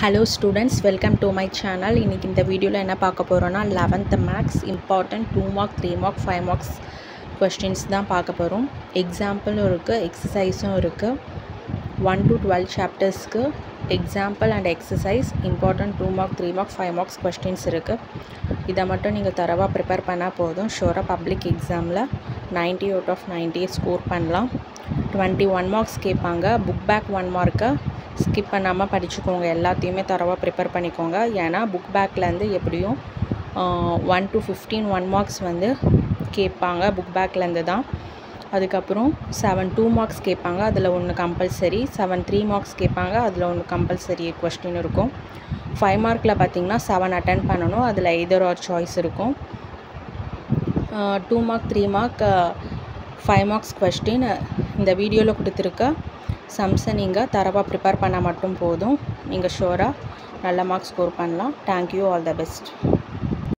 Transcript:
Hello students, welcome to my channel. இன்னைக்கு இந்த வீடியோல என்ன பார்க்க போறோம்னா 11th maths important 2 mark 3 mark 5 marks questions தான் பார்க்க போறோம். எக்ஸாம்பிளும் இருக்கு, எக்சர்சைஸும் இருக்கு. 1 to 12 chaptersக்கு example and exercise important 2 mark 3 mark 5 marks questions இருக்கு. இத மட்டும் நீங்க தரவா prepare பண்ணா போதும். ஷூரா பப்ளிக் எக்ஸாம்ல 90 out of 90 ஸ்கோர் பண்ணலாம். 21 marks கேட்பாங்க. புக் பேக் 1 mark ஸ்கிப் பண்ணாமல் படிச்சுக்கோங்க. எல்லாத்தையுமே தரவாக ப்ரிப்பேர் பண்ணிக்கோங்க. ஏன்னா புக் பேக்லேருந்து எப்படியும் 1 to 15 1 marks வந்து கேட்பாங்க. புக் பேக்லேருந்து தான். அதுக்கப்புறம் 7 2 marks கேட்பாங்க. அதில் ஒன்று கம்பல்சரி. 7 3 marks கேட்பாங்க. அதில் ஒன்று கம்பல்சரி கொஸ்டின் இருக்கும். 5 markல பார்த்திங்கன்னா 7 அட்டென்ட் பண்ணணும். அதில் either or சாய்ஸ் இருக்கும். 2 mark 3 mark 5 marks கொஸ்டின் இந்த வீடியோவில் கொடுத்துருக்க சம்ஸை நீங்கள் தரவாக ப்ரிப்பேர் பண்ணால் மட்டும் போதும். நீங்கள் ஷூராக நல்ல மார்க்ஸ் ஸ்கோர் பண்ணலாம். Thank you, all the best.